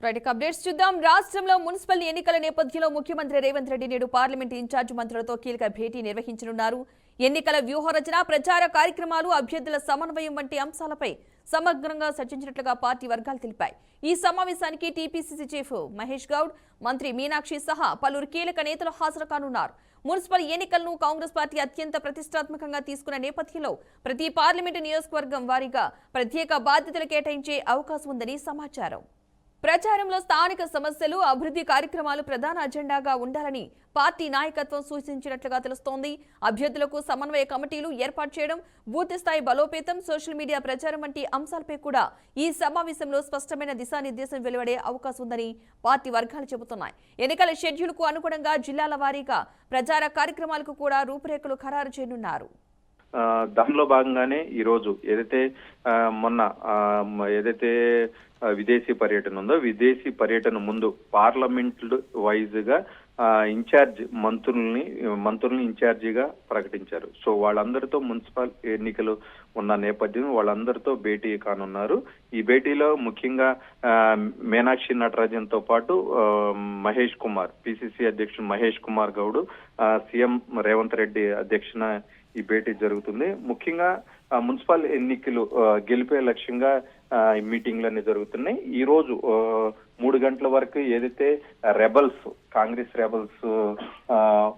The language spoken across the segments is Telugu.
అప్డేట్స్ చూద్దాం. రాష్ట్రంలో మున్సిపల్ ఎన్నికల నేపథ్యంలో ముఖ్యమంత్రి రేవంత్ రెడ్డి నేడు పార్లమెంట్ ఇన్ఛార్జ్ మంత్రులతో కీలక భేటీ నిర్వహించనున్నారు. ఎన్నికల వ్యూహరచన, ప్రచార కార్యక్రమాలు, అభ్యర్థుల సమన్వయం వంటి అంశాలపై సమగ్రంగా చర్చించినట్లుగా పార్టీ వర్గాలు తెలిపాయి. ఈ సమావేశానికి టీపీసీసీ చీఫ్ మహేష్ గౌడ్, మంత్రి మీనాక్షి సహా పలువురు కీలక నేతలు హాజరు కానున్నారు. మున్సిపల్ ఎన్నికలను కాంగ్రెస్ పార్టీ అత్యంత ప్రతిష్టాత్మకంగా తీసుకున్న నేపథ్యంలో ప్రతి పార్లమెంటు నియోజకవర్గం వారీగా ప్రత్యేక బాధ్యతలు కేటాయించే అవకాశం ఉందని సమాచారం. ప్రచారంలో స్థానిక సమస్యలు, అభివృద్ధి కార్యక్రమాలు ప్రధాన అజెండాగా ఉండాలని పార్టీ నాయకత్వం సూచించినట్లుగా తెలుస్తోంది. అభ్యర్థులకు సమన్వయ కమిటీలు ఏర్పాటు చేయడం, బూత్ స్థాయి బలోపేతం, సోషల్ మీడియా ప్రచారం వంటి అంశాలపై కూడా ఈ సమావేశంలో స్పష్టమైన దిశానిర్దేశం వెలువడే అవకాశం ఉందని పార్టీ వర్గాలు చెబుతున్నాయి. ఎన్నికల షెడ్యూల్కు అనుగుణంగా జిల్లాల వారీగా ప్రచార కార్యక్రమాలకు కూడా రూపురేఖలు ఖరారు చేయనున్నారు. దానిలో భాగంగానే ఈ రోజు ఏదైతే మొన్న ఏదైతే విదేశీ పర్యటన ఉందో, విదేశీ పర్యటన ముందు పార్లమెంట్ వైజ్ గా ఇన్ఛార్జ్ మంత్రుల్ని ఇన్ఛార్జిగా ప్రకటించారు. సో వాళ్ళందరితో మున్సిపల్ ఎన్నికలు ఉన్న నేపథ్యం వాళ్ళందరితో భేటీ కానున్నారు. ఈ భేటీలో ముఖ్యంగా మీనాక్షి నటరాజన్ తో పాటు మహేష్ కుమార్, పిసిసి అధ్యక్షుడు మహేష్ కుమార్ గౌడ్, సీఎం రేవంత్ రెడ్డి అధ్యక్షన ఈ భేటీ జరుగుతుంది. ముఖ్యంగా మున్సిపల్ ఎన్నికలు గెలిపే లక్ష్యంగా మీటింగ్లన్నీ జరుగుతున్నాయి. ఈ రోజు 3 గంటల వరకు ఏదైతే కాంగ్రెస్ రెబల్స్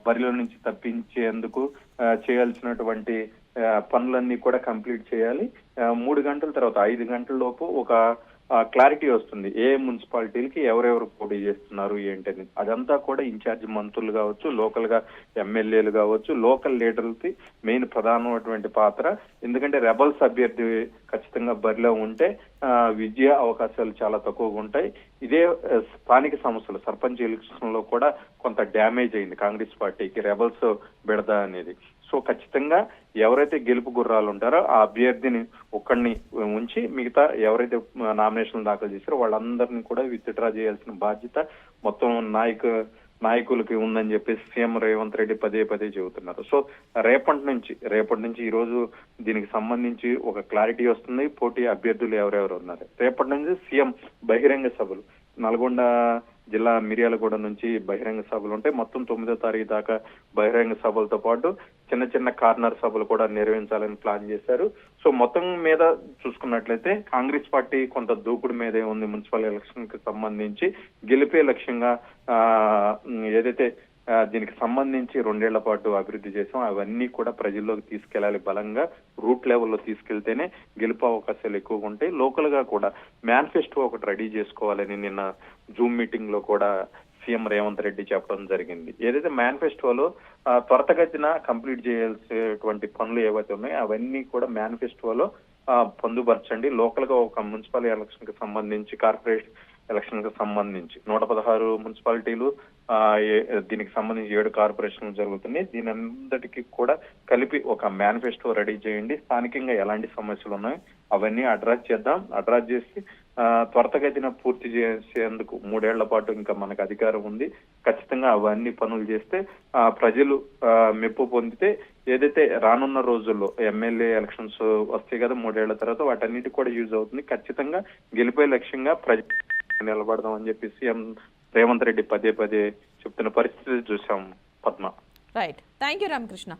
బరిలో నుంచి తప్పించేందుకు చేయాల్సినటువంటి పనులన్నీ కూడా కంప్లీట్ చేయాలి. 3 గంటల తర్వాత 5 గంటల లోపు ఒక క్లారిటీ వస్తుంది. ఏ మున్సిపాలిటీలకి ఎవరెవరు పోటీ చేస్తున్నారు ఏంటని. అదంతా కూడా ఇన్ఛార్జ్ మంత్రులు కావచ్చు, లోకల్ గా ఎమ్మెల్యేలు కావచ్చు, లోకల్ లీడర్లకి మెయిన్ ప్రధానమైనటువంటి పాత్ర. ఎందుకంటే రెబల్స్ అభ్యర్థి ఖచ్చితంగా బరిలో ఉంటే విజయ అవకాశాలు చాలా తక్కువగా ఉంటాయి. ఇదే స్థానిక సంస్థలు సర్పంచ్ ఎలక్షన్ లో కూడా కొంత డ్యామేజ్ అయింది కాంగ్రెస్ పార్టీకి రెబల్స్ బెడద అనేది. సో ఖచ్చితంగా ఎవరైతే గెలుపు గుర్రాలు ఉంటారో ఆ అభ్యర్థిని ఒక్కడిని ఉంచి మిగతా ఎవరైతే నామినేషన్ దాఖలు చేశారో వాళ్ళందరినీ కూడా విత్డ్రా చేయాల్సిన బాధ్యత మొత్తం నాయకులకి ఉందని చెప్పేసి సీఎం రేవంత్ రెడ్డి పదే చెబుతున్నారు. సో రేపటి నుంచి ఈ రోజు దీనికి సంబంధించి ఒక క్లారిటీ వస్తుంది. పోటీ అభ్యర్థులు ఎవరెవరు ఉన్నారు. రేపటి నుంచి సీఎం బహిరంగ సభలు, నల్గొండ జిల్లా మిర్యాలగూడ నుంచి బహిరంగ సభలు ఉంటాయి. మొత్తం 9వ తారీఖు దాకా బహిరంగ సభలతో పాటు చిన్న కార్నర్ సభలు కూడా నిర్వహించాలని ప్లాన్ చేశారు. సో మొత్తం మీద చూసుకున్నట్లయితే కాంగ్రెస్ పార్టీ కొంత దూకుడు మీదే ఉంది. మున్సిపల్ ఎలక్షన్ కి సంబంధించి గెలిపే లక్ష్యంగా ఏదైతే దీనికి సంబంధించి 2 ఏళ్ల పాటు అభివృద్ధి చేసాం అవన్నీ కూడా ప్రజల్లోకి తీసుకెళ్లాలి. బలంగా రూట్ లెవెల్లో తీసుకెళ్తేనే గెలుపు అవకాశాలు ఎక్కువగా ఉంటాయి. లోకల్ గా కూడా మేనిఫెస్టో ఒకటి రెడీ చేసుకోవాలని నిన్న జూమ్ మీటింగ్ లో కూడా సీఎం రేవంత్ రెడ్డి చెప్పడం జరిగింది. ఏదైతే మేనిఫెస్టోలో త్వరితగతిన కంప్లీట్ చేయాల్సినటువంటి పనులు ఏవైతే ఉన్నాయో అవన్నీ కూడా మేనిఫెస్టోలో పొందుపరచండి. లోకల్ గా ఒక మున్సిపల్ ఎలక్షన్ కి సంబంధించి, కార్పొరేట్ ఎలక్షన్ కి సంబంధించి 116 మున్సిపాలిటీలు, దీనికి సంబంధించి 7 కార్పొరేషన్లు జరుగుతున్నాయి. దీని అందరికీ కూడా కలిపి ఒక మేనిఫెస్టో రెడీ చేయండి. స్థానికంగా ఎలాంటి సమస్యలు ఉన్నాయో అవన్నీ అడ్రస్ చేసి త్వరితగతిన పూర్తి చేసేందుకు 3 ఏళ్ల పాటు ఇంకా మనకు అధికారం ఉంది. ఖచ్చితంగా అవన్నీ పనులు చేస్తే ప్రజలు మెప్పు పొందితే ఏదైతే రానున్న రోజుల్లో ఎమ్మెల్యే ఎలక్షన్స్ వస్తాయి కదా 3 ఏళ్ల తర్వాత, వాటన్నిటి కూడా యూజ్ అవుతుంది. ఖచ్చితంగా గెలిపే లక్ష్యంగా నిలబడదాం అని చెప్పి సీఎం రేవంత్ రెడ్డి పదే చెప్తున్న పరిస్థితి చూసాం. Padma. Right. Thank you Ramakrishna.